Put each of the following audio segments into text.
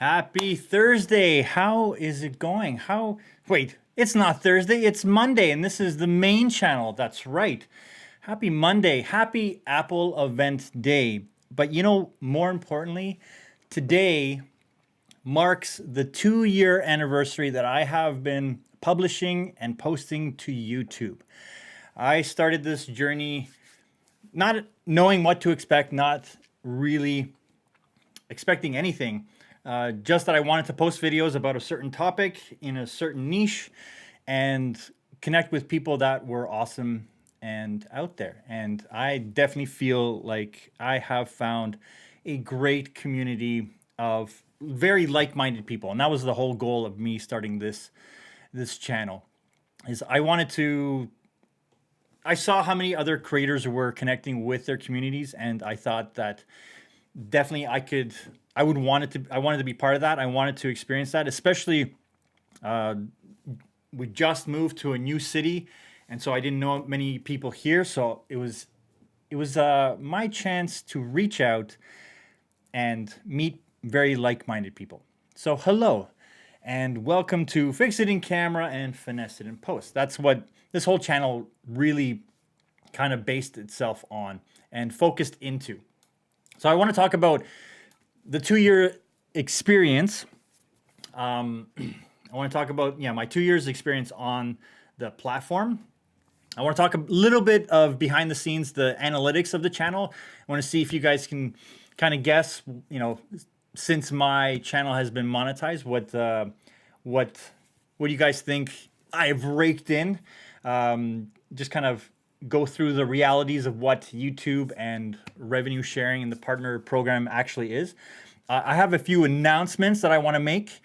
Happy Thursday. How is it going? Wait, it's not Thursday, it's Monday, and this is the main channel. That's right. Happy Monday. Happy Apple Event Day. But more importantly, today marks the 2-year anniversary that I have been publishing and posting to YouTube. I started this journey not knowing what to expect, not really expecting anything. Just that I wanted to post videos about a certain topic in a certain niche and connect with people that were awesome and out there. And I definitely feel like I have found a great community of very like-minded people. And that was the whole goal of me starting this channel. Is I saw how many other creators were connecting with their communities, and I thought that definitely I wanted to be part of that. I wanted to experience that, especially we just moved to a new city, and so I didn't know many people here. So it was my chance to reach out and meet very like-minded people. So hello, and welcome to Fix It in Camera and Finesse It in Post. That's what this whole channel really kind of based itself on and focused into. So I want to talk about the 2-year experience. I want to talk about my 2 years experience on the platform. I want to talk a little bit of behind the scenes, the analytics of the channel. I want to see if you guys can kind of guess, since my channel has been monetized, what you guys think I've raked in. Just kind of go through the realities of what YouTube and revenue sharing and the partner program actually is. I have a few announcements that I want to make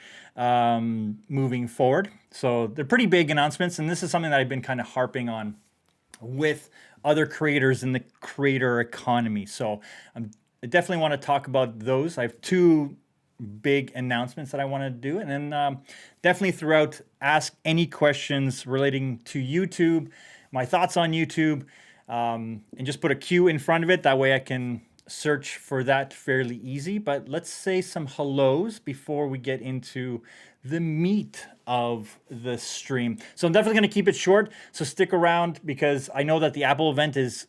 moving forward. So they're pretty big announcements, and this is something that I've been kind of harping on with other creators in the creator economy. So I definitely want to talk about those. I have 2 big announcements that I want to do, and then definitely throughout ask any questions relating to YouTube, my thoughts on YouTube, and just put a Q in front of it. That way I can search for that fairly easy. But let's say some hellos before we get into the meat of the stream. So I'm definitely going to keep it short, so stick around, because I know that the Apple event is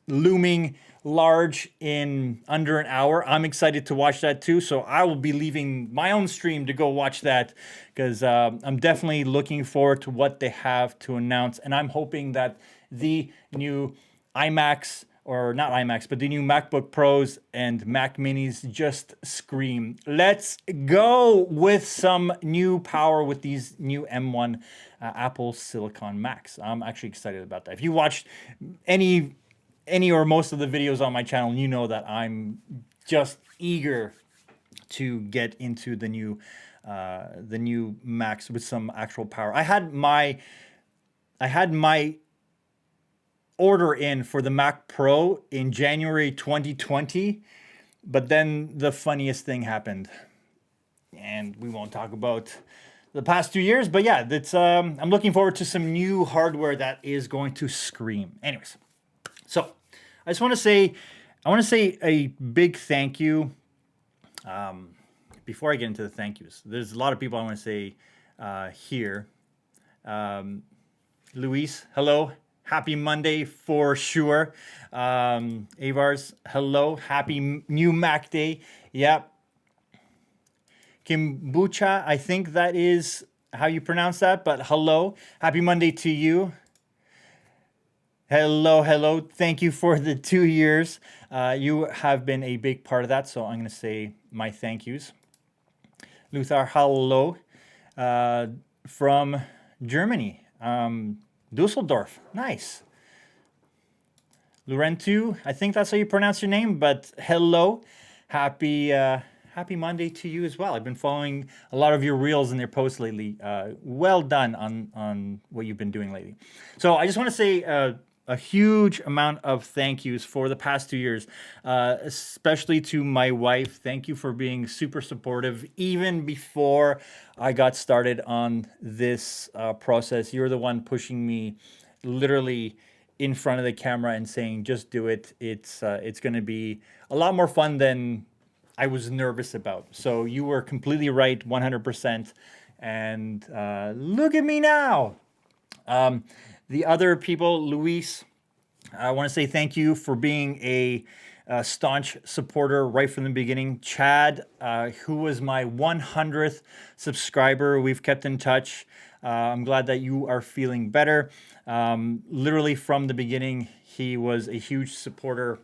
looming large in under an hour. I'm excited to watch that too, so I will be leaving my own stream to go watch that, because I'm definitely looking forward to what they have to announce. And I'm hoping that the new iMacs, or not iMacs, but the new MacBook Pros and Mac Minis just scream. Let's go with some new power with these new M1 Apple Silicon Macs. I'm actually excited about that. If you watched any or most of the videos on my channel, you know that I'm just eager to get into the new Macs with some actual power. I had my order in for the Mac Pro in January 2020, but then the funniest thing happened, and we won't talk about the past 2 years, but yeah, that's I'm looking forward to some new hardware that is going to scream. Anyways, so I just want to say, a big thank you. Before I get into the thank yous, there's a lot of people I want to say here. Luis, hello. Happy Monday for sure. Avars, hello. Happy new Mac Day. Yep. Kimbucha, I think that is how you pronounce that, but hello. Happy Monday to you. Hello, hello. Thank you for the 2 years. You have been a big part of that, so I'm going to say my thank yous. Luthar, hello. From Germany. Dusseldorf, nice. Laurentu, I think that's how you pronounce your name, but hello. Happy Monday to you as well. I've been following a lot of your reels and your posts lately. Well done on what you've been doing lately. So I just want to say a huge amount of thank yous for the past 2 years, especially to my wife. Thank you for being super supportive even before I got started on this process. You're the one pushing me literally in front of the camera and saying, just do it. It's going to be a lot more fun than I was nervous about. So you were completely right, 100%. And look at me now. The other people, Luis, I want to say thank you for being a staunch supporter right from the beginning. Chad, who was my 100th subscriber, we've kept in touch. I'm glad that you are feeling better. Literally from the beginning, he was a huge supporter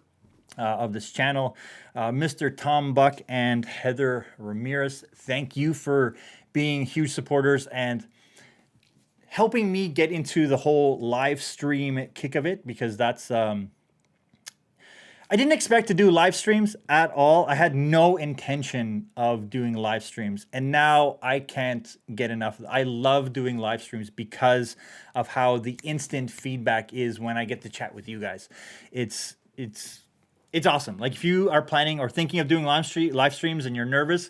of this channel. Mr. Tom Buck and Heather Ramirez, thank you for being huge supporters and helping me get into the whole live stream kick of it, because that's I didn't expect to do live streams at all. I had no intention of doing live streams, and now I can't get enough. I love doing live streams because of how the instant feedback is when I get to chat with you guys. It's awesome. Like, if you are planning or thinking of doing live streams and you're nervous,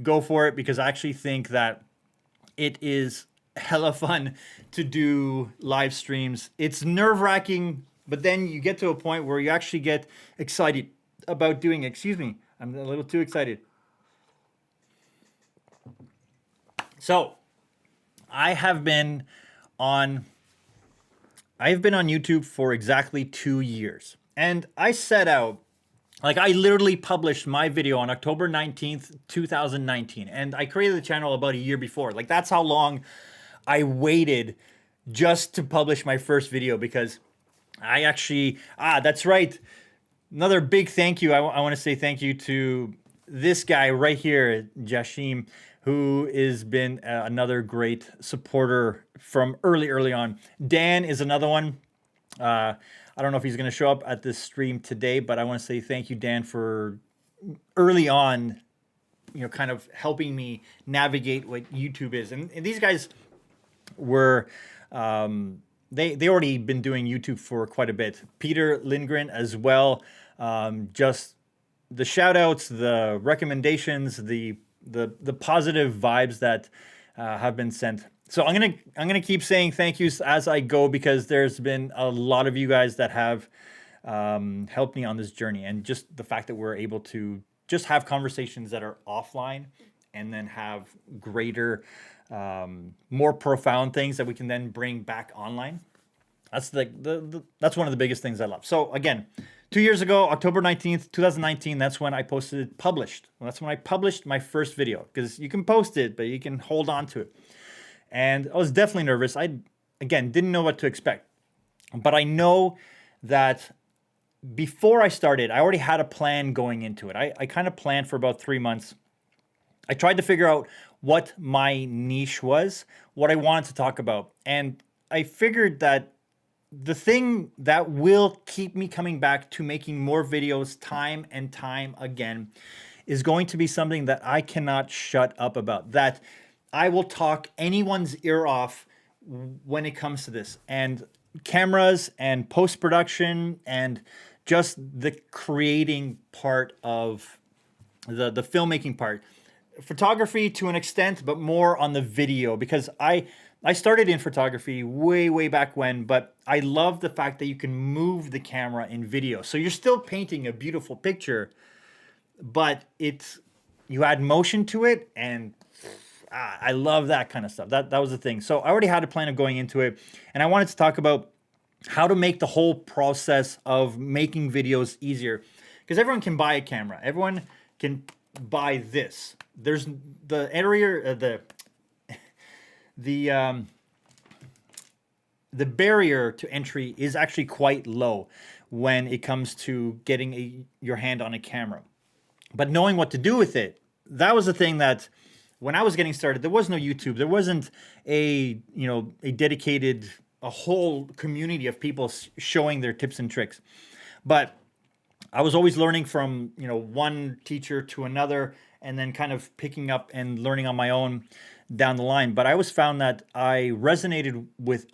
go for it, because I actually think that it is hella fun to do live streams. It's nerve-wracking, but then you get to a point where you actually get excited about doing it. Excuse me, I'm a little too excited. So I've been on YouTube for exactly 2 years. And I set out, like, I literally published my video on October 19th, 2019. And I created the channel about a year before. Like, that's how long I waited just to publish my first video, because I actually, that's right. Another big thank you. I want to say thank you to this guy right here, Jashim, who has been another great supporter from early on. Dan is another one. I don't know if he's going to show up at this stream today, but I want to say thank you, Dan, for early on, kind of helping me navigate what YouTube is. And these guys were, they already been doing YouTube for quite a bit. Peter Lindgren as well. Just the shout outs, the recommendations, the positive vibes that have been sent. So I'm gonna keep saying thank yous as I go, because there's been a lot of you guys that have helped me on this journey, and just the fact that we're able to just have conversations that are offline and then have greater, more profound things that we can then bring back online. That's that's one of the biggest things I love. So again, 2 years ago, October 19th, 2019, that's when I published. Well, that's when I published my first video, because you can post it, but you can hold on to it. And I was definitely nervous. I, again, didn't know what to expect. But I know that before I started, I already had a plan going into it. I kind of planned for about 3 months. I tried to figure out what my niche was, what I wanted to talk about. And I figured that the thing that will keep me coming back to making more videos time and time again is going to be something that I cannot shut up about, that I will talk anyone's ear off when it comes to this, and cameras and post-production and just the creating part of the filmmaking part. Photography to an extent, but more on the video, because I started in photography way back when, but I love the fact that you can move the camera in video. So you're still painting a beautiful picture, but you add motion to it, and I love that kind of stuff. That was the thing. So I already had a plan of going into it, and I wanted to talk about how to make the whole process of making videos easier, because everyone can buy a camera. Everyone can buy this. There's the area, the barrier to entry is actually quite low when it comes to getting your hand on a camera. But knowing what to do with it, that was the thing that when I was getting started, there was no YouTube. There wasn't a dedicated, a whole community of people showing their tips and tricks. But I was always learning from, one teacher to another, and then kind of picking up and learning on my own down the line. But I always found that I resonated with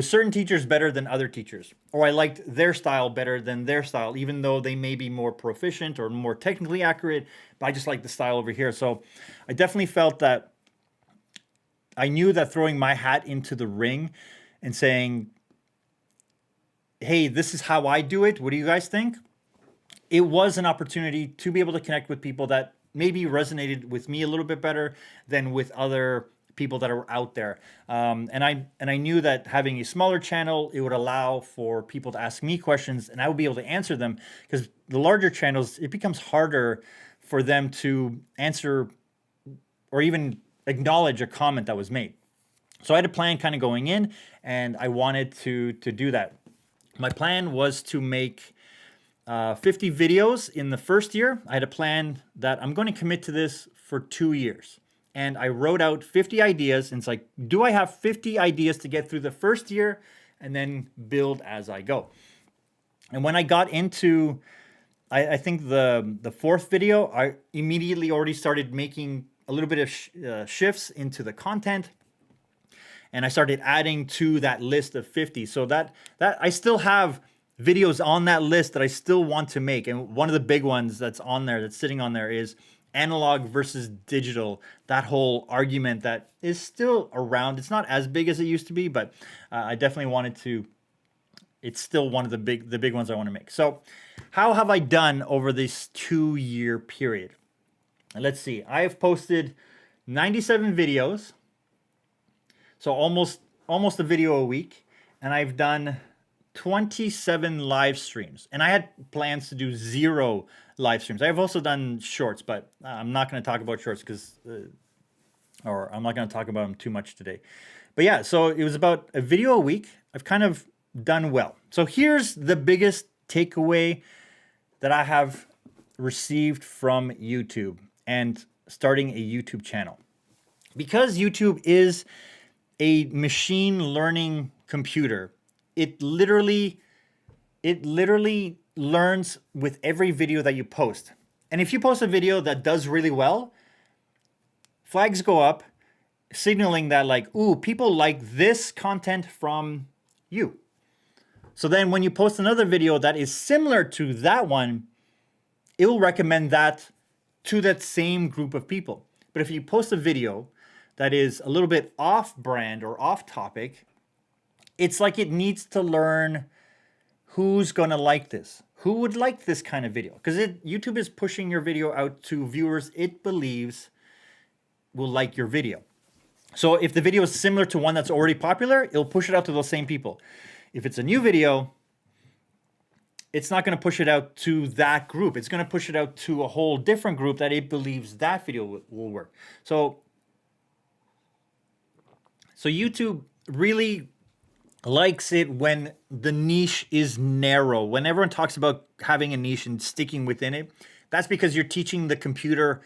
certain teachers better than other teachers, or I liked their style better than their style, even though they may be more proficient or more technically accurate, but I just like the style over here. So I definitely felt that I knew that throwing my hat into the ring and saying, hey, this is how I do it, what do you guys think? it was an opportunity to be able to connect with people that maybe resonated with me a little bit better than with other people that are out there. And I knew that having a smaller channel, it would allow for people to ask me questions and I would be able to answer them, because the larger channels, it becomes harder for them to answer or even acknowledge a comment that was made. So I had a plan kind of going in, and I wanted to do that. My plan was to make 50 videos in the first year. I had a plan that I'm going to commit to this for 2 years. And I wrote out 50 ideas, and it's like, do I have 50 ideas to get through the first year and then build as I go? And when I got into, I think the fourth video, I immediately already started making a little bit of shifts into the content. And I started adding to that list of 50. So that I still have videos on that list that I still want to make. And one of the big ones that's on there, that's sitting on there, is analog versus digital. That whole argument that is still around. It's not as big as it used to be, but I definitely wanted to. It's still one of the big ones I want to make. So how have I done over this 2-year period? Let's see. I have posted 97 videos. So almost a video a week, and I've done 27 live streams. And I had plans to do 0 live streams. I've also done shorts, but I'm not going to talk about shorts or I'm not going to talk about them too much today. But yeah, so it was about a video a week. I've kind of done well. So here's the biggest takeaway that I have received from YouTube and starting a YouTube channel. Because YouTube is a machine learning computer, it literally learns with every video that you post. And if you post a video that does really well, flags go up signaling that, like, ooh, people like this content from you. So then when you post another video that is similar to that one, it will recommend that to that same group of people. But if you post a video that is a little bit off brand or off topic, it's like it needs to learn who's gonna like this, who would like this kind of video. Because YouTube is pushing your video out to viewers it believes will like your video. So if the video is similar to one that's already popular, it'll push it out to those same people. If it's a new video, it's not going to push it out to that group. It's going to push it out to a whole different group that it believes that video will work. So YouTube really likes it when the niche is narrow. When everyone talks about having a niche and sticking within it, that's because you're teaching the computer,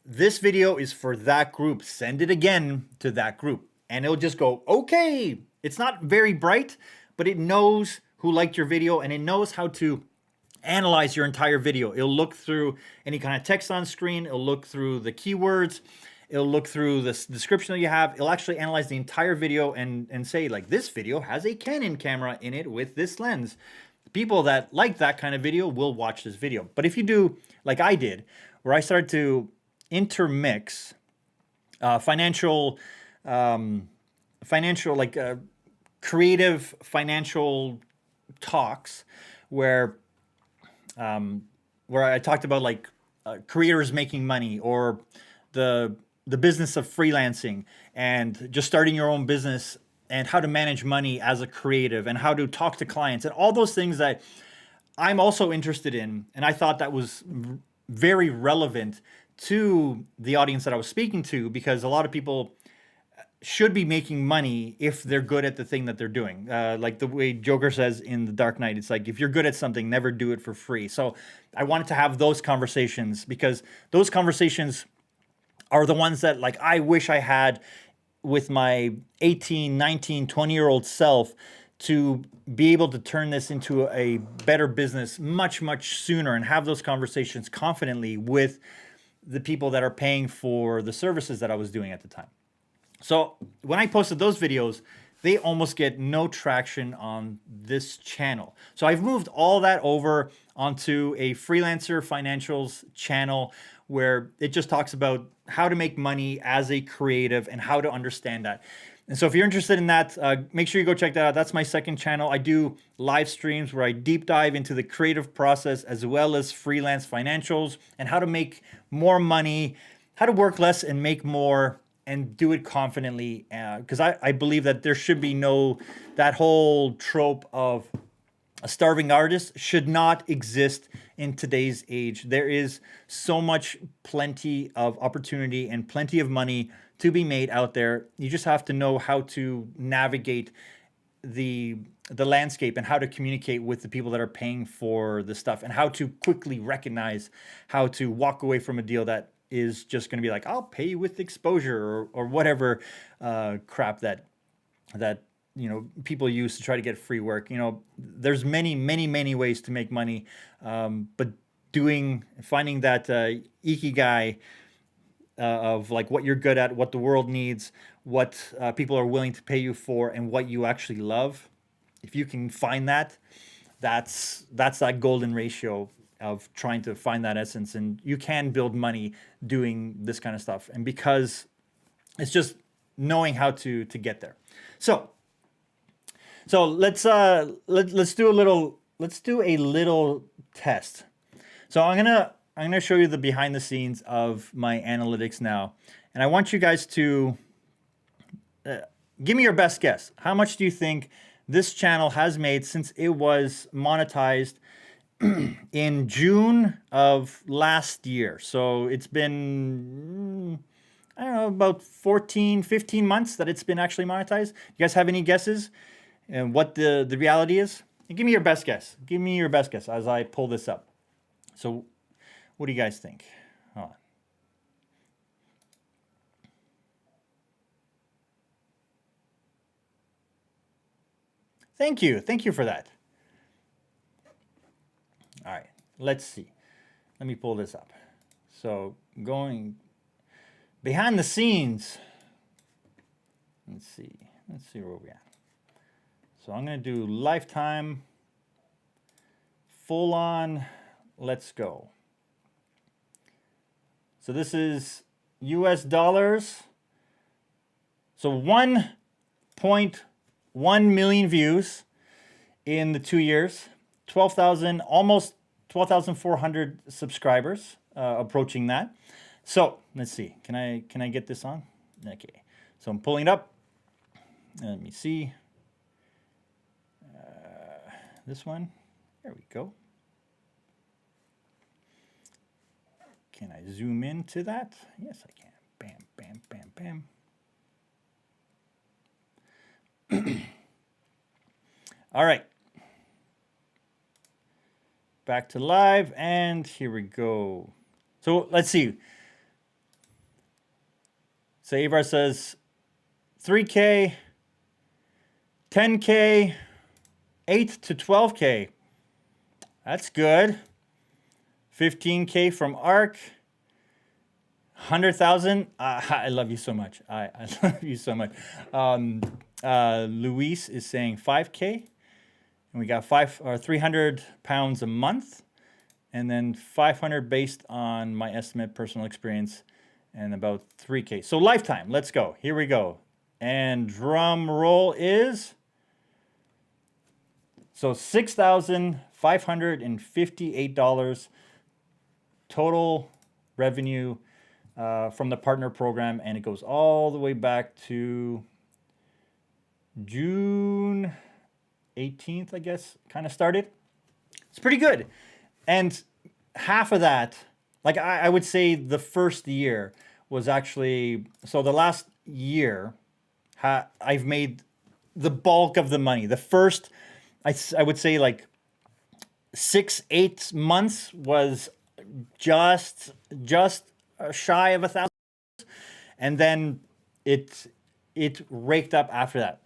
this video is for that group. Send it again to that group. And it'll just go, okay. It's not very bright, but it knows who liked your video, and it knows how to analyze your entire video. It'll look through any kind of text on screen. It'll look through the keywords. It'll look through the description that you have. It'll actually analyze the entire video and say, like, this video has a Canon camera in it with this lens. People that like that kind of video will watch this video. But if you do like I did, where I started to intermix creative financial talks, where I talked about like creators making money, or the business of freelancing and just starting your own business, and how to manage money as a creative, and how to talk to clients, and all those things that I'm also interested in. And I thought that was very relevant to the audience that I was speaking to, because a lot of people should be making money if they're good at the thing that they're doing. Like the way Joker says in The Dark Knight, it's like, if you're good at something, never do it for free. So I wanted to have those conversations, because those conversations are the ones that, like, I wish I had with my 18, 19, 20-year-old self, to be able to turn this into a better business much, much sooner, and have those conversations confidently with the people that are paying for the services that I was doing at the time. So when I posted those videos, they almost get no traction on this channel. So I've moved all that over onto a freelancer financials channel, where it just talks about how to make money as a creative and how to understand that. And so if you're interested in that, make sure you go check that out. That's my second channel. I do live streams where I deep dive into the creative process as well as freelance financials and how to make more money, how to work less and make more and do it confidently. Because I believe that there should be that whole trope of a starving artist should not exist in today's age. There is so much plenty of opportunity and plenty of money to be made out there. You just have to know how to navigate the landscape and how to communicate with the people that are paying for the stuff and how to quickly recognize how to walk away from a deal that is just going to be like, I'll pay you with exposure or whatever crap that people use to try to get free work. There's many ways to make money, but finding that ikigai of like what you're good at, what the world needs, what people are willing to pay you for, and what you actually love. If you can find that, that's that golden ratio of trying to find that essence, and you can build money doing this kind of stuff. And because it's just knowing how to get there. So let's do a little test. So I'm gonna show you the behind the scenes of my analytics now, and I want you guys to give me your best guess. How much do you think this channel has made since it was monetized in June of last year? So it's been, I don't know, about 14, 15 months that it's been actually monetized. You guys have any guesses and what the reality is? Give me your best guess. Give me your best guess as I pull this up. So what do you guys think? Hold on. Thank you. Thank you for that. All right, let's see. Let me pull this up. So going behind the scenes, let's see where we're at. So I'm going to do lifetime, full on, let's go. So this is US dollars. So 1.1 million views in the 2 years. 12,000, almost 12,400 subscribers, approaching that. So let's see, can I get this on? Okay, so I'm pulling it up. Let me see. This one, there we go. Can I zoom into that? Yes, I can. Bam, bam, bam, bam. All right. Back to live, and here we go. So let's see. So Avar says 3K, 10K, 8 to 12K. That's good. 15K from ARC. 100,000. I love you so much. I love you so much. Luis is saying 5K. And we got 300 pounds a month, and then 500 based on my estimate, personal experience, and about 3K. So lifetime, let's go. Here we go. And drum roll is, so $6,558 total revenue from the partner program, and it goes all the way back to June 18th, I guess, kind of started. It's pretty good. And half of that, like I would say the first year was actually, so the last year, I've made the bulk of the money. The first, I would say like 6-8 months was just shy of 1,000. And then it raked up after that.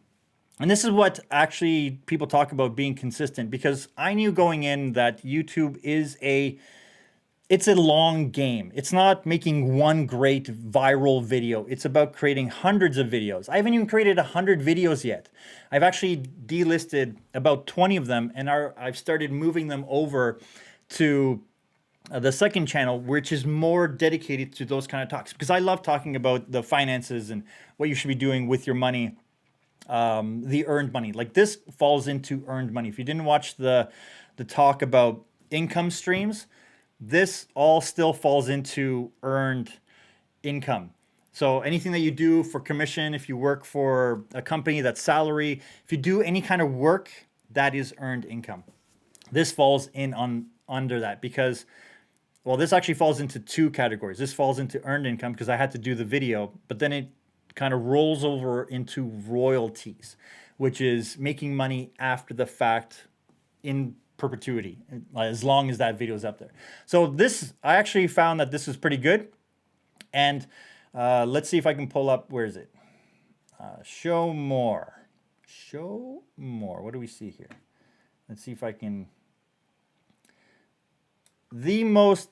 And this is what actually people talk about being consistent, because I knew going in that YouTube is it's a long game. It's not making one great viral video. It's about creating hundreds of videos. I haven't even created 100 videos yet. I've actually delisted about 20 of them, and I've started moving them over to the second channel, which is more dedicated to those kind of talks, because I love talking about the finances and what you should be doing with your money the earned money. Like this falls into earned money. If you didn't watch the talk about income streams, this all still falls into earned income. So anything that you do for commission, if you work for a company that's salary, if you do any kind of work, that is earned income. This falls in on under that because, well, this actually falls into two categories. This falls into earned income because I had to do the video, but then it kind of rolls over into royalties, which is making money after the fact in perpetuity, as long as that video is up there. So this, I actually found that this is pretty good. And let's see if I can pull up, where is it? Show more. Show more. What do we see here? Let's see if I can. The most,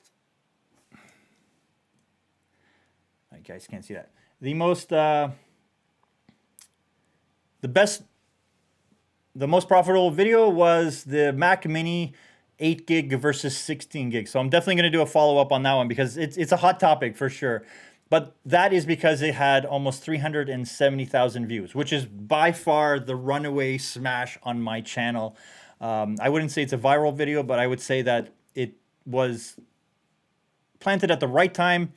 you guys can't see that. The most, the most profitable video was the Mac Mini 8 gig versus 16 gig. So I'm definitely going to do a follow-up on that one because it's a hot topic for sure. But that is because it had almost 370,000 views, which is by far the runaway smash on my channel. I wouldn't say it's a viral video, but I would say that it was planted at the right time,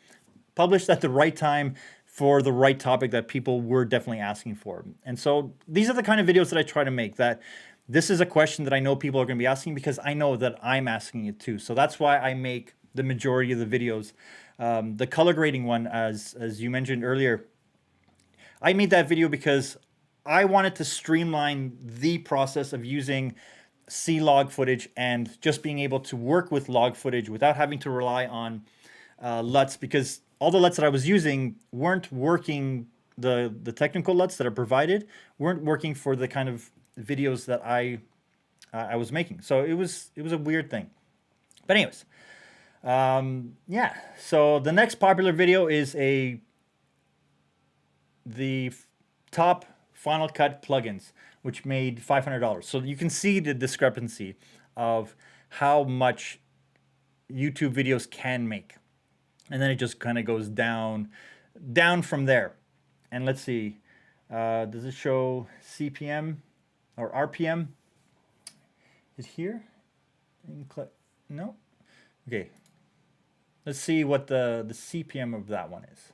published at the right time for the right topic that people were definitely asking for. And so these are the kind of videos that I try to make, that this is a question that I know people are going to be asking because I know that I'm asking it too. So that's why I make the majority of the videos. The color grading one, as you mentioned earlier, I made that video because I wanted to streamline the process of using C-log footage and just being able to work with log footage without having to rely on LUTs, because all the LUTs that I was using weren't working. The technical LUTs that are provided weren't working for the kind of videos that I was making. So it was a weird thing. But anyways, yeah. So the next popular video is the top Final Cut plugins, which made $500. So you can see the discrepancy of how much YouTube videos can make. And then it just kind of goes down from there. And let's see, does it show CPM or RPM? Is it here? No? Okay. Let's see what the CPM of that one is.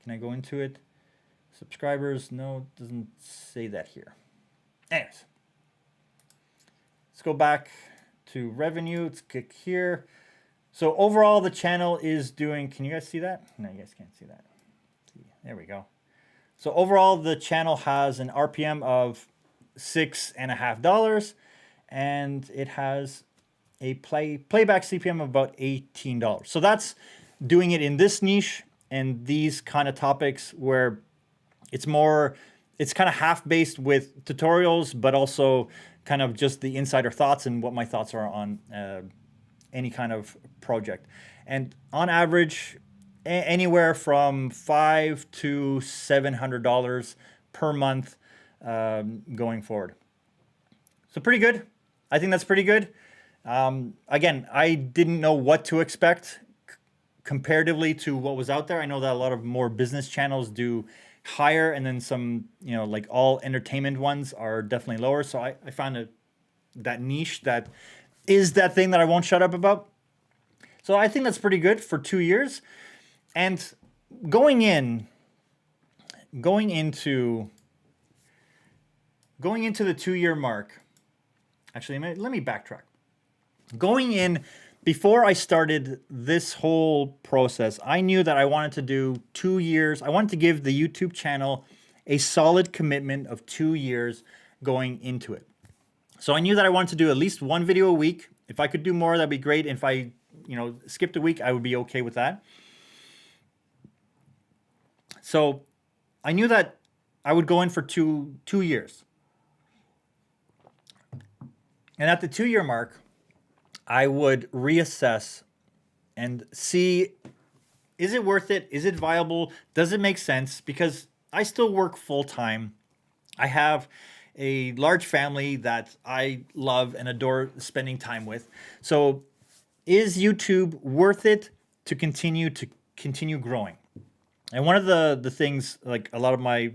Can I go into it? Subscribers, no, it doesn't say that here. Anyways, let's go back to revenue. Let's click here. So overall, the channel is doing, can you guys see that? No, you guys can't see that. There we go. So overall, the channel has an RPM of $6.50, and it has a playback CPM of about $18. So that's doing it in this niche and these kind of topics where it's kind of half based with tutorials, but also kind of just the insider thoughts and what my thoughts are on any kind of project. And on average, anywhere from $500 to $700 per month going forward. So pretty good. I think that's pretty good. Again, I didn't know what to expect comparatively to what was out there. I know that a lot of more business channels do higher, and then some, like all entertainment ones are definitely lower. So I found that niche that is that thing that I won't shut up about. So I think that's pretty good for 2 years. And going into the 2-year mark, actually, let me backtrack. Going in, before I started this whole process, I knew that I wanted to do 2 years. I wanted to give the YouTube channel a solid commitment of 2 years going into it. So I knew that I wanted to do at least one video a week. If I could do more, that'd be great. If I, skipped a week, I would be okay with that. So I knew that I would go in for two years. And at the 2-year mark, I would reassess and see, is it worth it? Is it viable? Does it make sense? Because I still work full time. I have a large family that I love and adore spending time with. So is YouTube worth it to continue growing? And one of the things, like a lot of my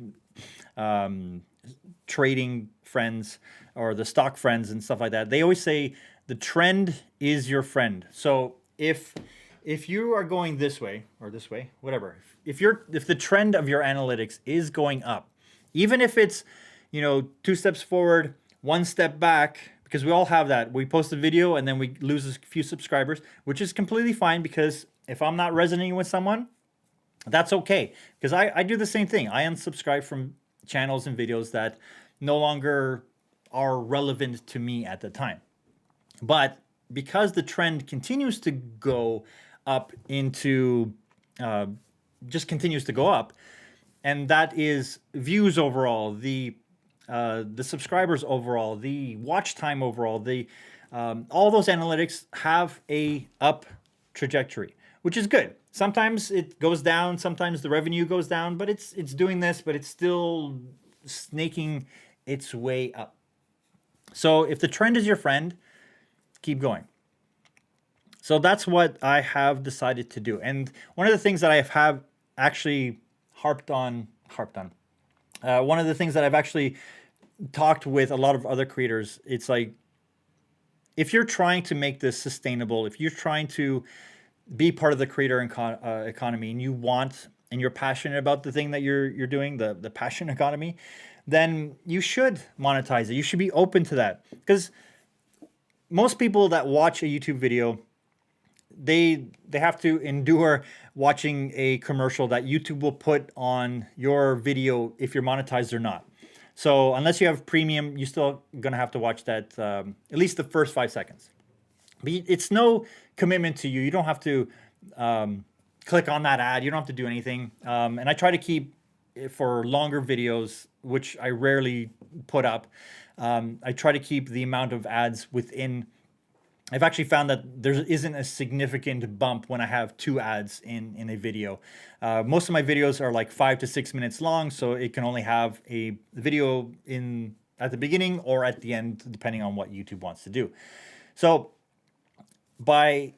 trading friends or the stock friends and stuff like that, they always say the trend is your friend. So if you are going this way or this way, whatever, if the trend of your analytics is going up, even if it's, you know, 2 steps forward, 1 step back, because we all have that. We post a video and then we lose a few subscribers, which is completely fine, because if I'm not resonating with someone, that's okay. Because I do the same thing. I unsubscribe from channels and videos that no longer are relevant to me at the time. But because the trend continues to go up into, just continues to go up, and that is views overall, the subscribers overall, the watch time overall, all those analytics have a up trajectory, which is good. Sometimes it goes down, sometimes the revenue goes down, but it's doing this, but it's still snaking its way up. So if the trend is your friend, keep going. So that's what I have decided to do. And one of the things that I have actually harped on, one of the things that I've actually talked with a lot of other creators, it's like, if you're trying to make this sustainable, if you're trying to be part of the creator economy, and you want, and you're passionate about the thing that you're doing, the passion economy, then you should monetize it. You should be open to that, because most people that watch a YouTube video, they have to endure watching a commercial that YouTube will put on your video if you're monetized or not. So unless you have premium, you're still gonna have to watch that, at least the first 5 seconds. But it's no commitment to you. You don't have to click on that ad. You don't have to do anything. And I try to keep, for longer videos, which I rarely put up, I try to keep the amount of ads within. I've actually found that there isn't a significant bump when I have 2 ads in a video. Most of my videos are like 5 to 6 minutes long, so it can only have a video at the beginning or at the end, depending on what YouTube wants to do. So I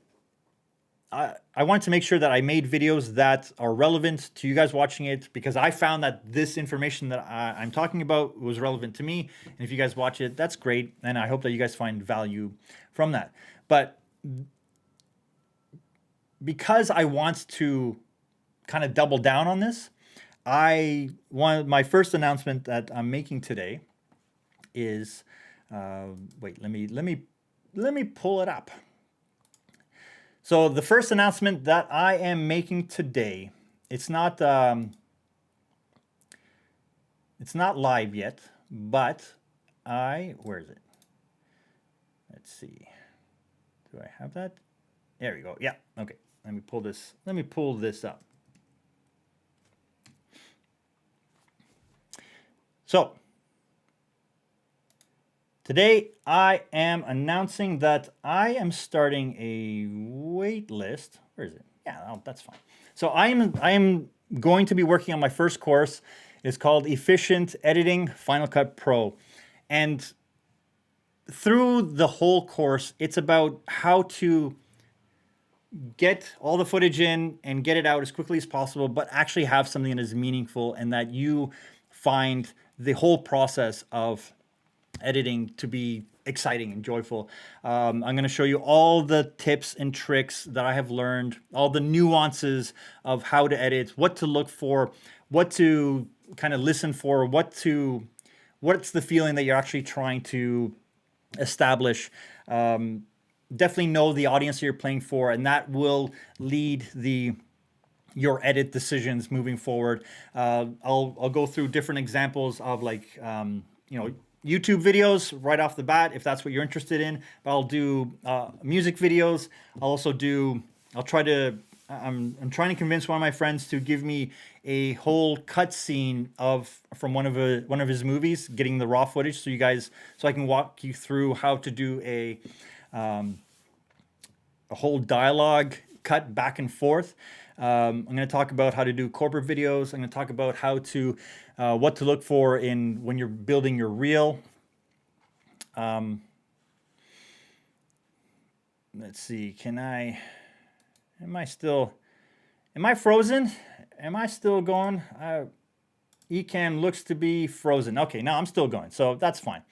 want to make sure that I made videos that are relevant to you guys watching it, because I found that this information that I'm talking about was relevant to me. And if you guys watch it, that's great. And I hope that you guys find value from that. But because I want to kind of double down on this, my first announcement that I'm making today is, wait, let me pull it up. So the first announcement that I am making today, it's not live yet, but where is it? Let's see. Do I have that? There we go. Yeah. Okay. Let me pull this up. So today I am announcing that I am starting a wait list. Where is it? Yeah, oh, that's fine. So I am going to be working on my first course. It's called Efficient Editing Final Cut Pro. And through the whole course, it's about how to get all the footage in and get it out as quickly as possible, but actually have something that is meaningful and that you find the whole process of editing to be exciting and joyful. I'm going to show you all the tips and tricks that I have learned, all the nuances of how to edit, what to look for, what to kind of listen for, what's the feeling that you're actually trying to establish. Definitely know the audience you're playing for, and that will lead your edit decisions moving forward. I'll go through different examples of YouTube videos right off the bat, if that's what you're interested in. But I'll do music videos. I'm trying to convince one of my friends to give me a whole cut scene from one of his movies, getting the raw footage, so I can walk you through how to do a whole dialogue cut back and forth. I'm going to talk about how to do corporate videos. I'm going to talk about what to look for when you're building your reel. Let's see. Am I frozen? Am I still going? Ecamm looks to be frozen. Okay, now I'm still going, so that's fine.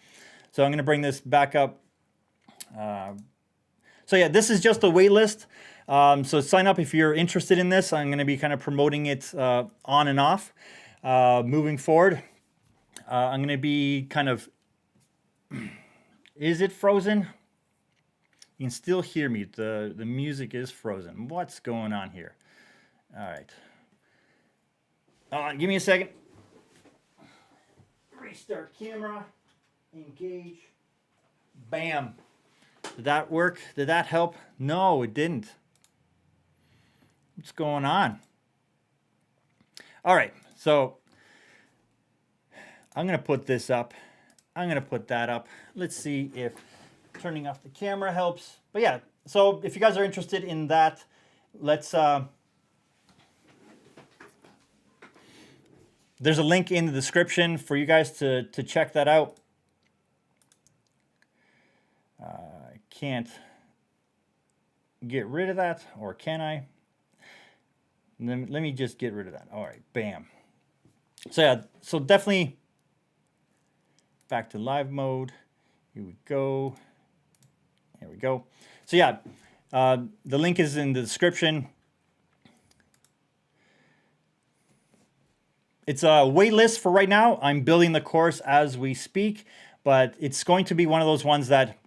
So I'm going to bring this back up. So yeah, this is just a wait list. So sign up if you're interested in this. I'm going to be kind of promoting it on and off moving forward. I'm going to be kind of... Is it frozen? You can still hear me. The music is frozen. What's going on here? All right. Give me a second. Restart camera. Engage. Bam. Did that work? Did that help? No, it didn't. What's going on? All right, so I'm going to put this up. I'm going to put that up. Let's see if turning off the camera helps. But yeah, so if you guys are interested in that, let's... there's a link in the description for you guys to check that out. I can't get rid of that, or can I? Let me just get rid of that. All right, bam. So yeah, so definitely back to live mode. Here we go. There we go. So yeah, the link is in the description. It's a wait list for right now. I'm building the course as we speak, but it's going to be one of those ones that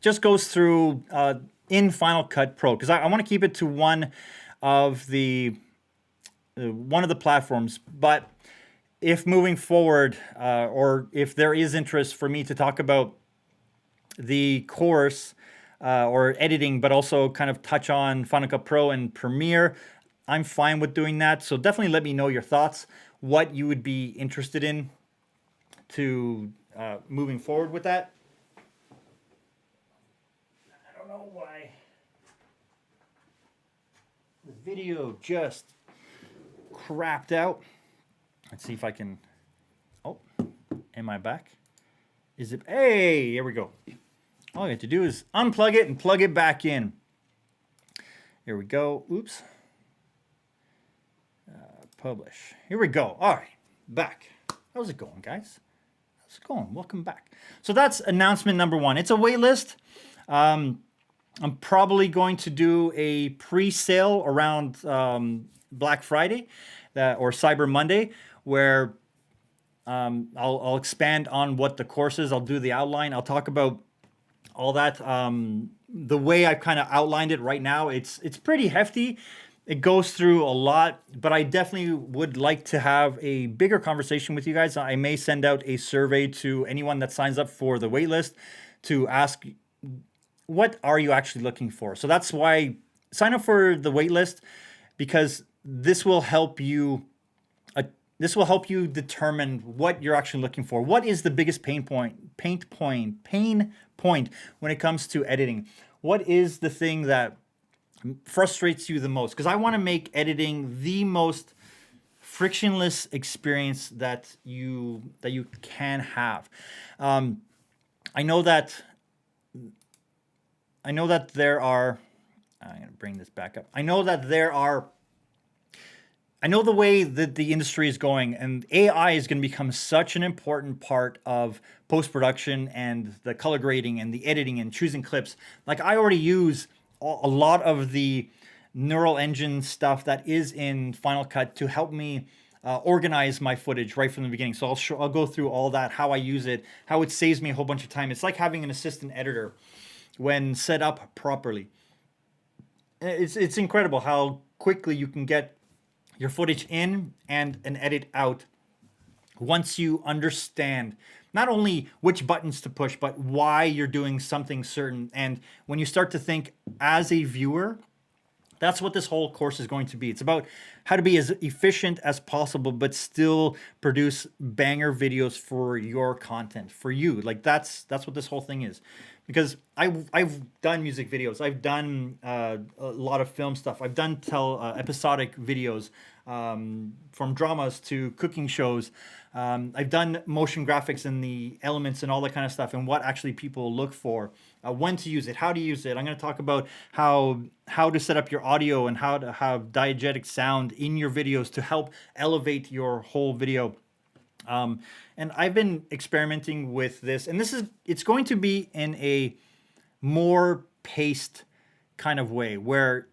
just goes through in Final Cut Pro, because I want to keep it to one of the platforms. But if moving forward, or if there is interest for me to talk about the course or editing, but also kind of touch on Final Cut Pro and Premiere, I'm fine with doing that. So definitely let me know your thoughts, what you would be interested in to moving forward with that. I don't know why the video just crapped out. Let's see if I can... Oh, am I back? Is it... Hey, here we go. All I have to do is unplug it and plug it back in. Here we go. Oops. Publish. Here we go. All right, back. How's it going, guys? How's it going? Welcome back. So that's announcement number one. It's a wait list. I'm probably going to do a pre-sale around Black Friday or Cyber Monday, where I'll expand on what the course is. I'll do the outline. I'll talk about all that. The way I've kind of outlined it right now, it's pretty hefty. It goes through a lot, but I definitely would like to have a bigger conversation with you guys. I may send out a survey to anyone that signs up for the waitlist to ask, what are you actually looking for? So that's why sign up for the waitlist, because this will help you. This will help you determine what you're actually looking for. What is the biggest pain point when it comes to editing? What is the thing that frustrates you the most? Because I want to make editing the most frictionless experience that you can have. I know that there are... I'm going to bring this back up. I know the way that the industry is going, and AI is going to become such an important part of post-production and the color grading and the editing and choosing clips. Like, I already use a lot of the neural engine stuff that is in Final Cut to help me organize my footage right from the beginning. So I'll go through all that, how I use it, how it saves me a whole bunch of time. It's like having an assistant editor when set up properly. It's incredible how quickly you can get your footage in and an edit out once you understand not only which buttons to push, but why you're doing something certain. And when you start to think as a viewer, that's what this whole course is going to be. It's about how to be as efficient as possible, but still produce banger videos for your content, for you. Like that's what this whole thing is. Because I've done music videos, I've done a lot of film stuff, I've done episodic videos, from dramas to cooking shows. I've done motion graphics and the elements and all that kind of stuff, and what actually people look for, when to use it, how to use it. I'm going to talk about how to set up your audio and how to have diegetic sound in your videos to help elevate your whole video. And I've been experimenting with this, and it's going to be in a more paced kind of way where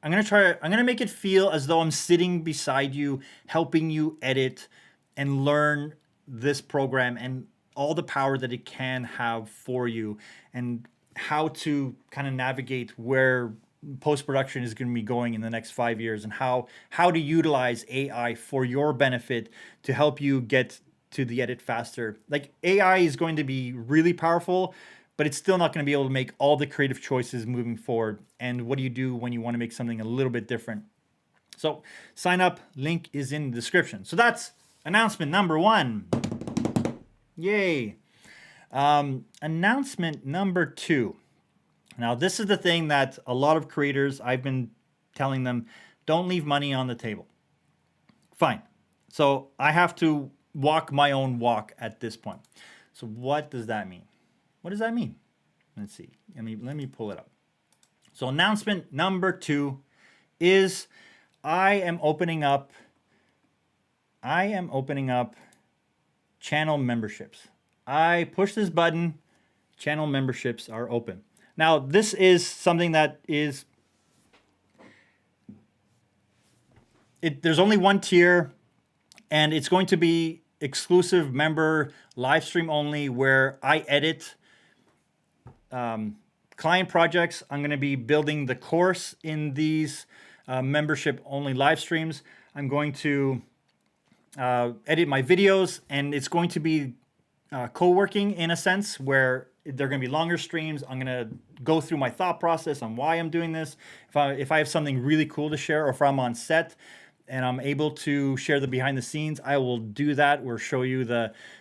I'm going to make it feel as though I'm sitting beside you, helping you edit and learn this program and all the power that it can have for you, and how to kind of navigate where post-production is going to be going in the next 5 years, and how to utilize AI for your benefit to help you get to the edit faster. Like, AI is going to be really powerful, but it's still not going to be able to make all the creative choices moving forward. And what do you do when you want to make something a little bit different? So sign up, link is in the description. So that's announcement number 1. Yay. Announcement number 2. Now, this is the thing that a lot of creators, I've been telling them, don't leave money on the table. Fine. So I have to walk my own walk at this point. So what does that mean? What does that mean? Let's see. Let me pull it up. So announcement number 2 is I am opening up channel memberships. I push this button, channel memberships are open. Now, this is something that is, there's only one tier, and it's going to be exclusive member live stream only, where I edit client projects. I'm going to be building the course in these membership only live streams. I'm going to edit my videos, and it's going to be co-working in a sense, where they're going to be longer streams. I'm going to go through my thought process on why I'm doing this. If I have something really cool to share, or if I'm on set and I'm able to share the behind the scenes, I will do that, or show you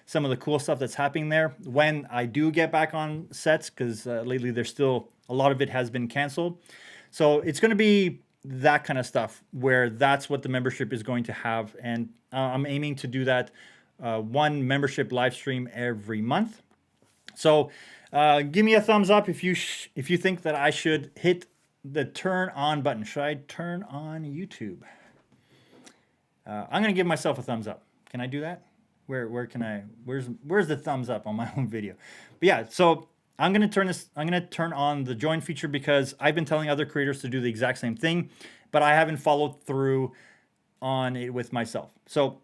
some of the cool stuff that's happening there when I do get back on sets, because lately there's still a lot of it has been canceled. So it's going to be that kind of stuff, where that's what the membership is going to have. And I'm aiming to do that one membership live stream every month. So give me a thumbs up if you think that I should hit the turn on button. Should I turn on YouTube? I'm gonna give myself a thumbs up. Can I do that? Where can I? Where's the thumbs up on my own video? But yeah, so I'm gonna turn on the join feature, because I've been telling other creators to do the exact same thing, but I haven't followed through on it with myself. So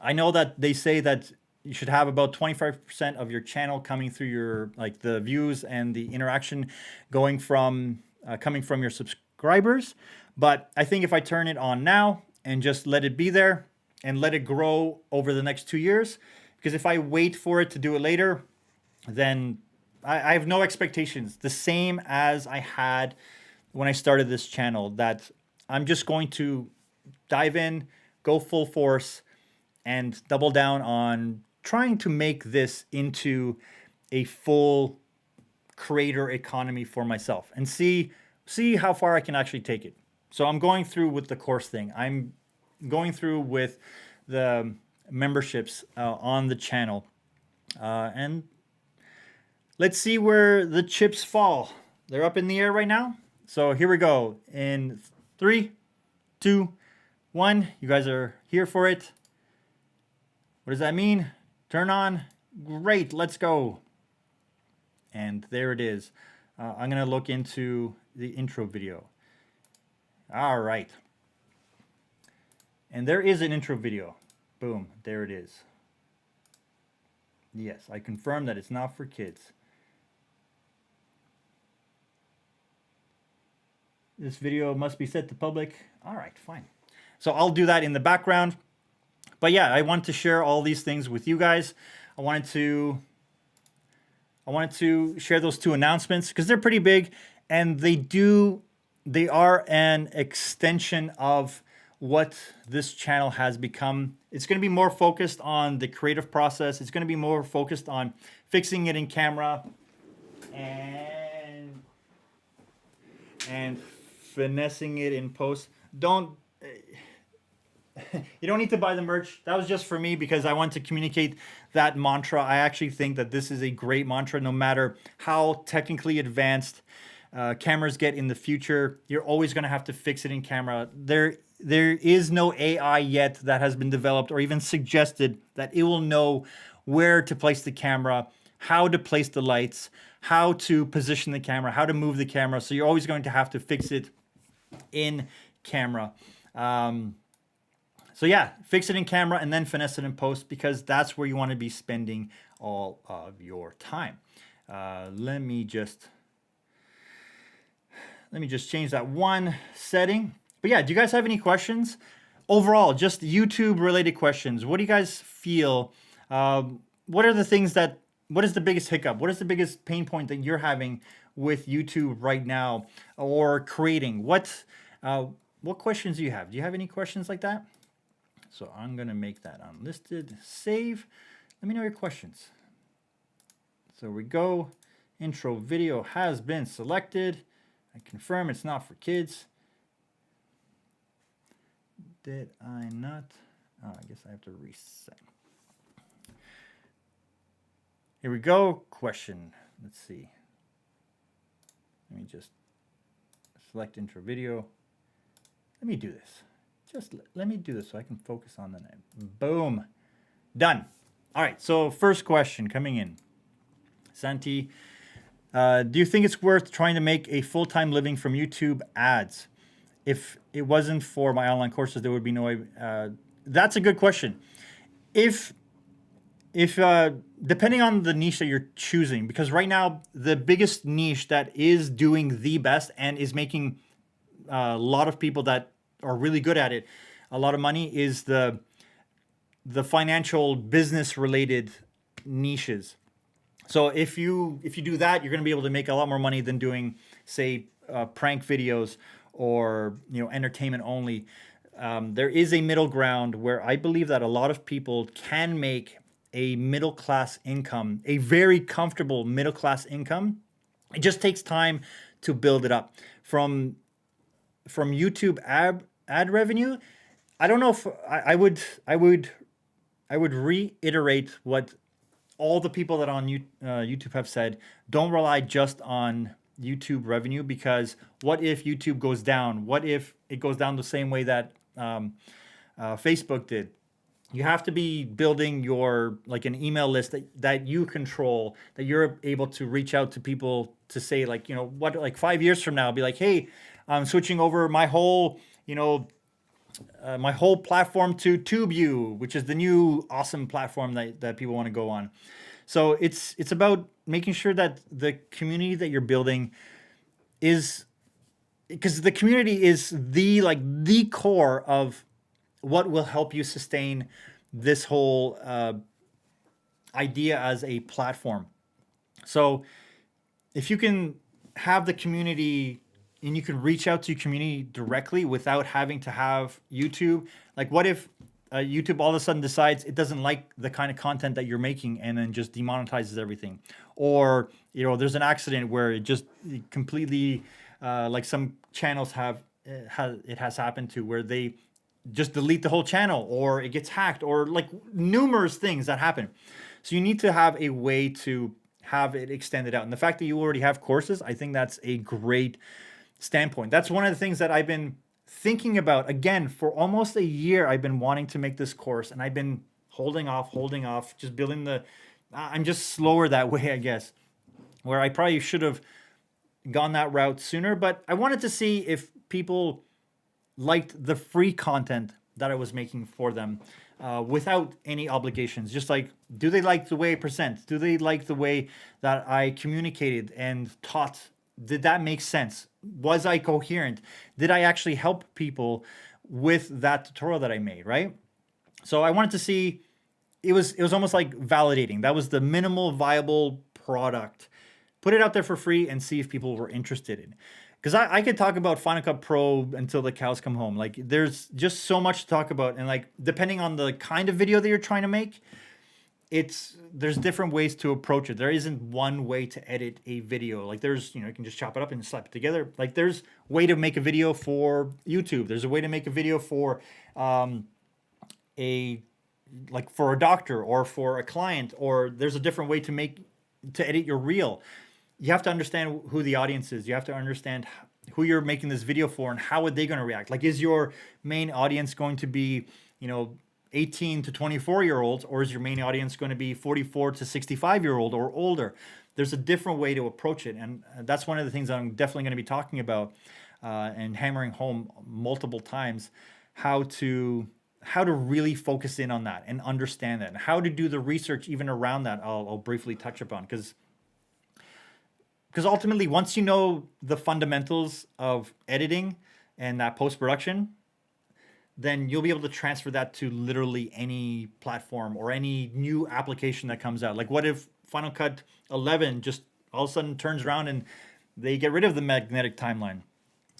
I know that they say that you should have about 25% of your channel coming through your, like, the views and the interaction coming from your subscribers. But I think if I turn it on now and just let it be there and let it grow over the next 2 years, because if I wait for it to do it later, then I have no expectations. The same as I had when I started this channel, that I'm just going to dive in, go full force, and double down on trying to make this into a full creator economy for myself, and see how far I can actually take it. So I'm going through with the course thing. I'm going through with the memberships on the channel, and let's see where the chips fall. They're up in the air right now. So here we go. In 3, 2, 1. You guys are here for it. What does that mean? Turn on. Great. Let's go. And there it is. I'm going to look into the intro video. All right. And there is an intro video. Boom. There it is. Yes, I confirm that it's not for kids. This video must be set to public. All right, fine. So I'll do that in the background. But yeah, I wanted to share all these things with you guys. I wanted to share those 2 announcements, because they're pretty big, and they are an extension of what this channel has become. It's going to be more focused on the creative process. It's going to be more focused on fixing it in camera and finessing it in post. You don't need to buy the merch. That was just for me because I want to communicate that mantra. I actually think that this is a great mantra. No matter how technically advanced cameras get in the future, you're always going to have to fix it in camera. There is no AI yet that has been developed or even suggested that it will know where to place the camera, how to place the lights, how to position the camera, how to move the camera. So you're always going to have to fix it in camera. So yeah, fix it in camera and then finesse it in post, because that's where you want to be spending all of your time. Let me just change that one setting. But yeah, do you guys have any questions? Overall, just YouTube related questions. What do you guys feel? What are the things what is the biggest hiccup? What is the biggest pain point that you're having with YouTube right now or creating? What questions do you have? Do you have any questions like that? So I'm going to make that unlisted, save. Let me know your questions. So we go. Intro video has been selected. I confirm it's not for kids. Did I not? Oh, I guess I have to reset. Here we go. Question. Let's see. Let me just select intro video. Let me do this. Just let me do this so I can focus on the name. Boom. Done. All right. So first question coming in. Santi, do you think it's worth trying to make a full-time living from YouTube ads? If it wasn't for my online courses, there would be no way. That's a good question. If depending on the niche that you're choosing, because right now the biggest niche that is doing the best and is making a lot of people that are really good at it a lot of money is the financial business related niches. So if you do that, you're going to be able to make a lot more money than doing, say, prank videos or entertainment only. There is a middle ground where I believe that a lot of people can make a middle class income, a very comfortable middle class income. It just takes time to build it up. From YouTube ad revenue, I don't know if I would reiterate what all the people that on YouTube have said. Don't rely just on YouTube revenue, because what if YouTube goes down? What if it goes down the same way that Facebook did? You have to be building your an email list that you control, that you're able to reach out to people to say 5 years from now, be like, hey, I'm switching over my whole platform to TubeU, which is the new awesome platform that people want to go on. So it's about making sure that the community that you're building is, because the community is the core of what will help you sustain this whole idea as a platform. So if you can have the community and you can reach out to your community directly without having to have YouTube, what if YouTube all of a sudden decides it doesn't like the kind of content that you're making and then just demonetizes everything? Or there's an accident where it completely some channels it has happened to, where they just delete the whole channel, or it gets hacked, or numerous things that happen. So you need to have a way to have it extended out. And the fact that you already have courses, I think that's a great standpoint. That's one of the things that I've been thinking about. Again, for almost a year, I've been wanting to make this course, and I've been holding off, just building I'm just slower that way, I guess, where I probably should have gone that route sooner. But I wanted to see if people liked the free content that I was making for them without any obligations. Just do they like the way I present? Do they like the way that I communicated and taught? Did that make sense? Was I coherent? Did I actually help people with that tutorial that I made, right? So I wanted to see, it was almost like validating. That was the minimal viable product. Put it out there for free and see if people were interested in it. Because I could talk about Final Cut Pro until the cows come home. There's just so much to talk about. And depending on the kind of video that you're trying to make, there's different ways to approach it. There isn't one way to edit a video. There's, you can just chop it up and slap it together. There's a way to make a video for YouTube. There's a way to make a video for a like for a doctor or for a client, or there's a different way to edit your reel. You have to understand who the audience is. You have to understand who you're making this video for and how are they going to react. Like, is your main audience going to be, 18 to 24-year-olds, or is your main audience going to be 44 to 65-year-old or older? There's a different way to approach it, and that's one of the things I'm definitely going to be talking about and hammering home multiple times, how to really focus in on that and understand that, and how to do the research even around that. I'll briefly touch upon, because ultimately, once you know the fundamentals of editing and that post-production, then you'll be able to transfer that to literally any platform or any new application that comes out. Like, what if Final Cut 11 just all of a sudden turns around and they get rid of the magnetic timeline?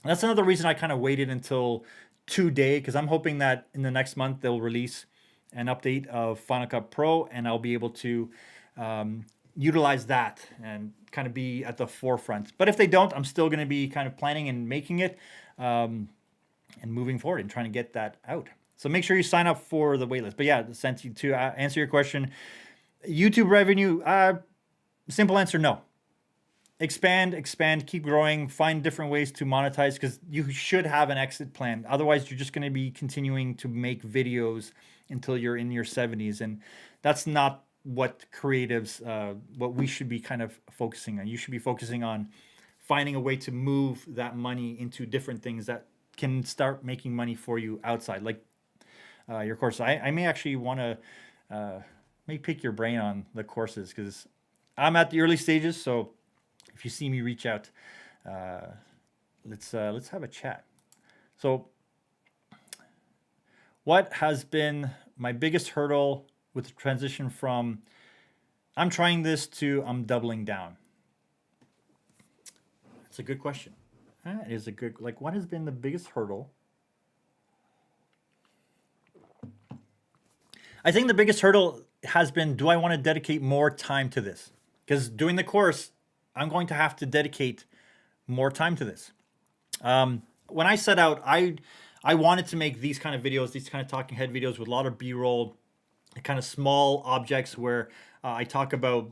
And that's another reason I kind of waited until today, because I'm hoping that in the next month they'll release an update of Final Cut Pro, and I'll be able to utilize that and kind of be at the forefront. But if they don't, I'm still going to be kind of planning and making it and moving forward and trying to get that out. So make sure you sign up for the waitlist. But yeah, since to answer your question, YouTube revenue, simple answer, no. Expand, keep growing, find different ways to monetize, because you should have an exit plan. Otherwise, you're just going to be continuing to make videos until you're in your 70s. And that's not what creatives, what we should be kind of focusing on. You should be focusing on finding a way to move that money into different things that can start making money for you outside, like your course. I may actually want to may pick your brain on the courses, because I'm at the early stages. So if you see me reach out, let's have a chat. So what has been my biggest hurdle with the transition from I'm trying this to I'm doubling down? That's a good question. That is a good, like, what has been the biggest hurdle? I think the biggest hurdle has been, do I want to dedicate more time to this? Because doing the course, I'm going to have to dedicate more time to this. When I set out, I wanted to make these kind of videos, these kind of talking head videos with a lot of B-roll, kind of small objects where I talk about,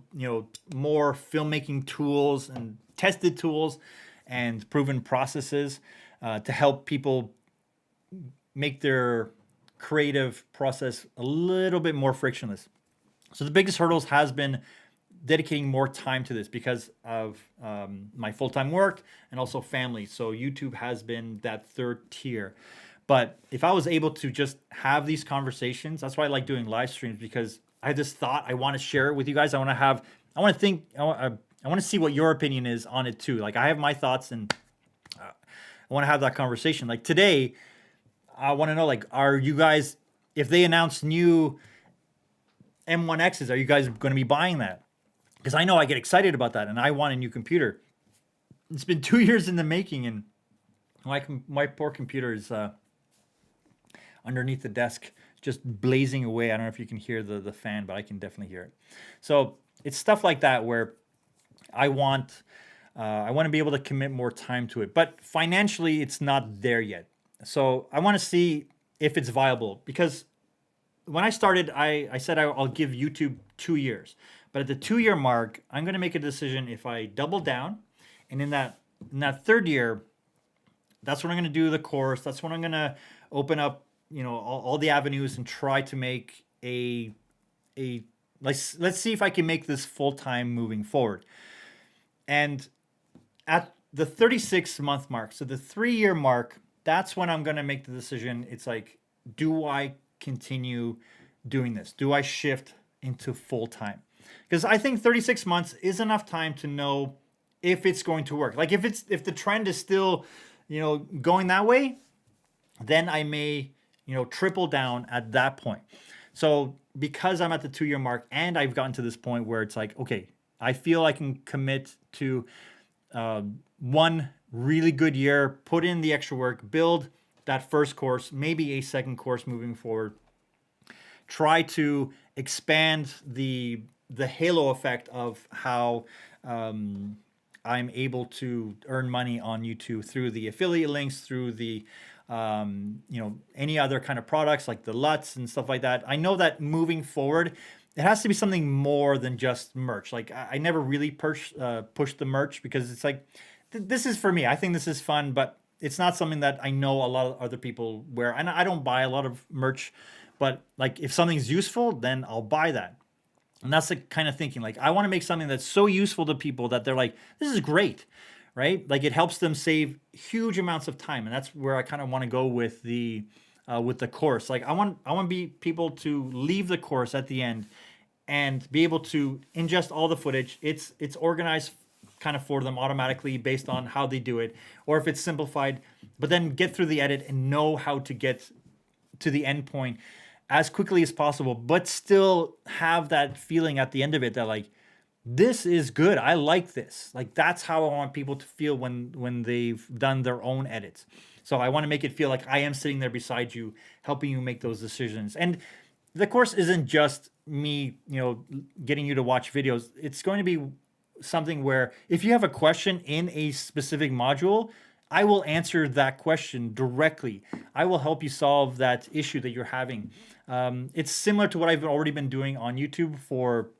more filmmaking tools and tested tools and proven processes to help people make their creative process a little bit more frictionless. So the biggest hurdles has been dedicating more time to this because of my full-time work and also family. So YouTube has been that third tier. But if I was able to just have these conversations, that's why I like doing live streams, because I have this thought, I want to share it with you guys. I want to see what your opinion is on it too. Like, I have my thoughts, and I want to have that conversation. Like today, I want to know, like, are you guys, if they announce new M1Xs, are you guys going to be buying that? Because I know I get excited about that, and I want a new computer. It's been 2 years in the making, and my poor computer is underneath the desk, just blazing away. I don't know if you can hear the fan, but I can definitely hear it. So it's stuff like that where I want to be able to commit more time to it, but financially it's not there yet. So I want to see if it's viable, because when I started, I said I'll give YouTube 2 years, but at the 2-year mark, I'm going to make a decision if I double down, and in that third year, that's when I'm going to do the course. That's when I'm going to open up, all the avenues and try to make let's see if I can make this full-time moving forward. And at the 36-month mark, so the 3-year mark, that's when I'm going to make the decision. It's like, do I continue doing this? Do I shift into full-time? Because I think 36 months is enough time to know if it's going to work. Like, if the trend is still, going that way, then I may, triple down at that point. So because I'm at the 2-year mark and I've gotten to this point where it's like, okay, I feel I can commit to one really good year, put in the extra work, build that first course, maybe a second course moving forward, try to expand the halo effect of how I'm able to earn money on YouTube through the affiliate links, through the any other kind of products like the LUTs and stuff like that. I know that moving forward, it has to be something more than just merch. Like I never really push the merch because it's like this is for me. I think this is fun, but it's not something that I know a lot of other people wear. And I don't buy a lot of merch, but like if something's useful, then I'll buy that. And that's the kind of thinking. Like I want to make something that's so useful to people that they're like, this is great, right? Like it helps them save huge amounts of time, and that's where I kind of want to go with the course. Like I want be people to leave the course at the end and be able to ingest all the footage. It's organized kind of for them automatically based on how they do it, or if it's simplified, but then get through the edit and know how to get to the end point as quickly as possible, but still have that feeling at the end of it that like, this is good. I like this. Like that's how I want people to feel when they've done their own edits. So I want to make it feel like I am sitting there beside you, helping you make those decisions. And the course isn't just me, getting you to watch videos. It's going to be something where if you have a question in a specific module, I will answer that question directly. I will help you solve that issue that you're having. It's similar to what I've already been doing on YouTube for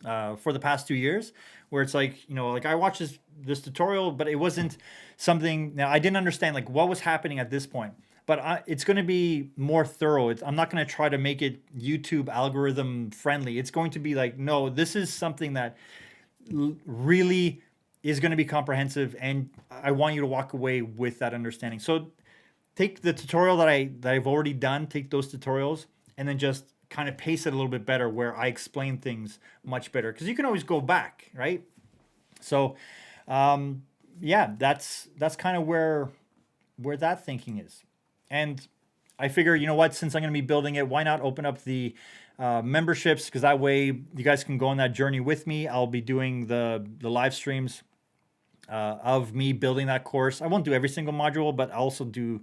the past 2 years, where it's like, like I watched this tutorial, but it wasn't something, now I didn't understand like what was happening at this point, but it's going to be more thorough. I'm not going to try to make it YouTube algorithm friendly. It's going to be like, no, this is something that really is going to be comprehensive, and I want you to walk away with that understanding. So take the tutorial that I've already done, take those tutorials, and then just kind of pace it a little bit better where I explain things much better, because you can always go back, right? So yeah, that's kind of where that thinking is. And I figure, you know what, since I'm going to be building it, why not open up the memberships, because that way you guys can go on that journey with me. I'll be doing the live streams of me building that course. I won't do every single module, but I'll also do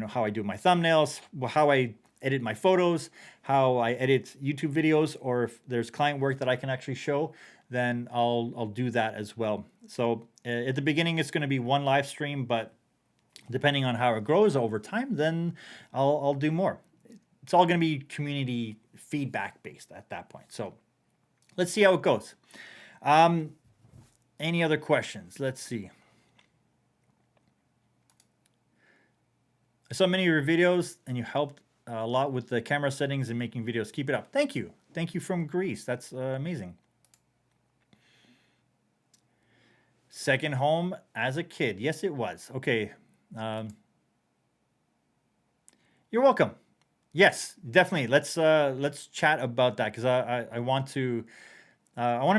how I do my thumbnails, how I edit my photos, how I edit YouTube videos, or if there's client work that I can actually show, then I'll do that as well. So at the beginning, it's going to be one live stream, but depending on how it grows over time, then I'll do more. It's all going to be community feedback based at that point. So let's see how it goes. Any other questions? Let's see. I saw many of your videos and you helped a lot with the camera settings and making videos. Keep it up. Thank you. Thank you from Greece. That's amazing. Second home as a kid. Yes, it was. Okay. You're welcome. Yes, definitely. Let's chat about that, because I want to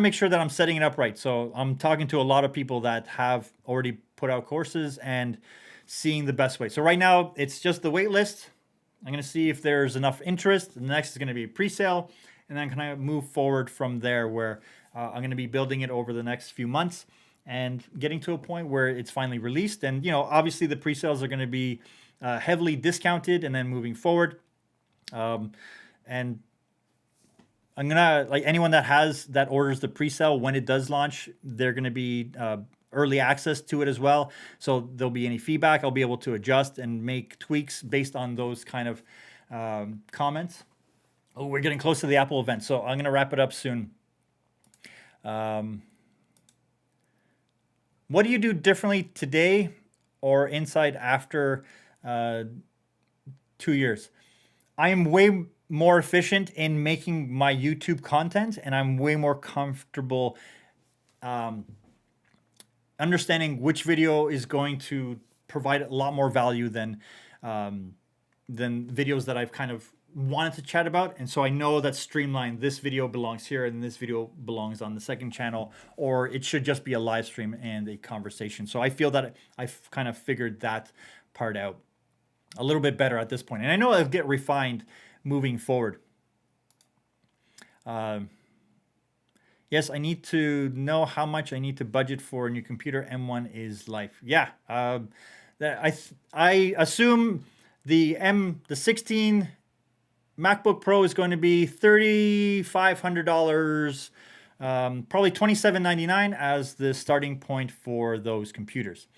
make sure that I'm setting it up right. So I'm talking to a lot of people that have already put out courses and seeing the best way. So right now it's just the wait list. I'm going to see if there's enough interest. The next is going to be pre-sale, and then can I move forward from there, where I'm going to be building it over the next few months and getting to a point where it's finally released. And obviously the pre-sales are going to be heavily discounted, and then moving forward. And I'm gonna, like, anyone that orders the pre-sale when it does launch, they're gonna be early access to it as well. So there'll be any feedback, I'll be able to adjust and make tweaks based on those kind of comments. Oh, we're getting close to the Apple event, so I'm gonna wrap it up soon. What do you do differently today or inside after 2 years? I am way more efficient in making my YouTube content, and I'm way more comfortable understanding which video is going to provide a lot more value than videos that I've kind of wanted to chat about. And so I know that streamlined, this video belongs here and this video belongs on the second channel, or it should just be a live stream and a conversation. So I feel that I've kind of figured that part out a little bit better at this point. And I know it'll get refined moving forward. Yes, I need to know how much I need to budget for a new computer. M1 is life. Yeah, I assume the 16 MacBook Pro is going to be $3,500 Probably $27.99 as the starting point for those computers.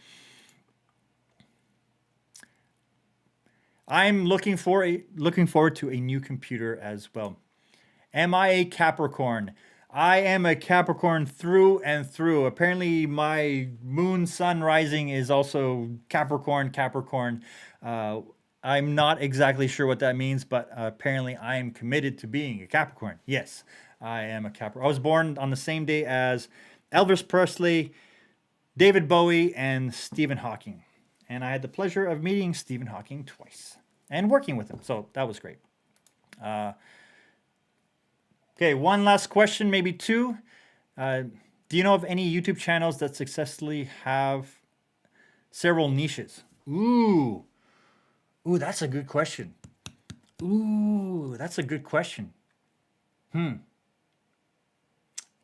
I'm looking forward to a new computer as well. Am I a Capricorn? I am a Capricorn through and through. Apparently, my moon sun rising is also Capricorn. I'm not exactly sure what that means, but apparently I am committed to being a Capricorn. Yes, I am a Capricorn. I was born on the same day as Elvis Presley, David Bowie, and Stephen Hawking. And I had the pleasure of meeting Stephen Hawking twice and working with him. So that was great. Okay, one last question, maybe two. Do you know of any YouTube channels that successfully have several niches? Ooh, that's a good question.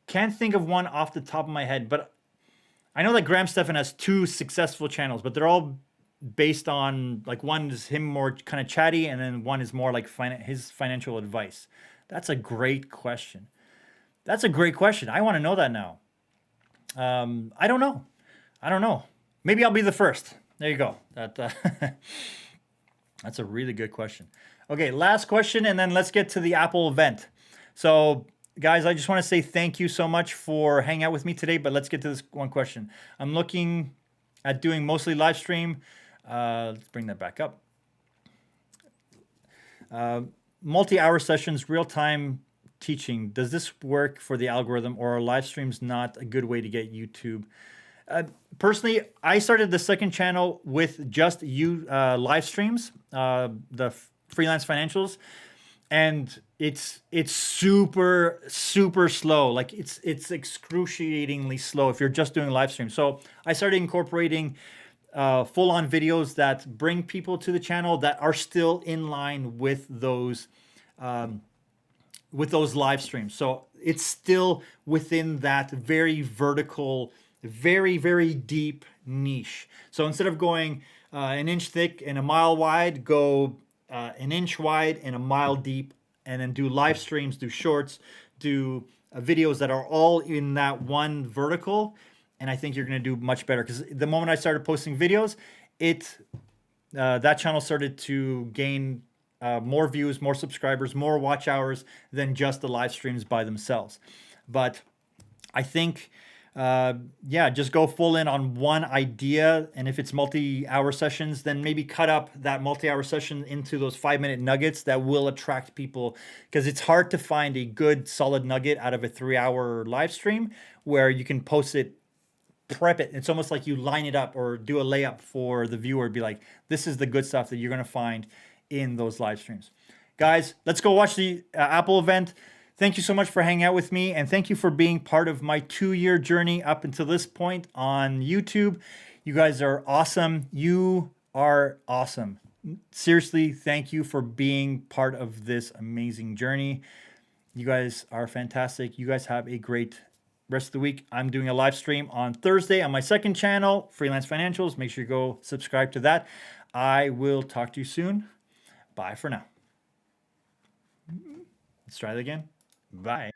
Can't think of one off the top of my head, but I know that Graham Stephan has 2 successful channels, but they're all based on, like, one is him more kind of chatty, and then one is more like his financial advice. That's a great question. I want to know that now. I don't know. Maybe I'll be the first. There you go. That's a really good question. Okay, last question, and then let's get to the Apple event. So, guys, I just want to say thank you so much for hanging out with me today, but let's get to this one question. I'm looking at doing mostly live stream. Let's bring that back up. Multi-hour sessions, real-time teaching. Does this work for the algorithm, or are live streams not a good way to get YouTube? Personally, I started the second channel with just live streams, the freelance financials, and it's super slow. Like it's excruciatingly slow if you're just doing live streams. So I started incorporating full-on videos that bring people to the channel that are still in line with those live streams. So it's still within that very vertical, very deep niche. So instead of going an inch thick and a mile wide, go an inch wide and a mile deep, and then do live streams, do shorts, do videos that are all in that one vertical. And I think you're going to do much better, because the moment I started posting videos, that channel started to gain more views, more subscribers, more watch hours than just the live streams by themselves. But I think, just go full in on one idea. And if it's multi-hour sessions, then maybe cut up that multi-hour session into those 5-minute nuggets that will attract people, because it's hard to find a good solid nugget out of a 3-hour live stream where you can post it, prep it. It's almost like you line it up or do a layup for the viewer, be like, this is the good stuff that you're going to find in those live streams. Guys, let's go watch the Apple event. Thank you so much for hanging out with me, and thank you for being part of my 2-year journey up until this point on YouTube. You guys are awesome. You are awesome. Seriously, thank you for being part of this amazing journey. You guys are fantastic. You guys have a great rest of the week. I'm doing a live stream on Thursday on my second channel, Freelance Financials. Make sure you go subscribe to that. I will talk to you soon. Bye for now. Let's try it again. Bye.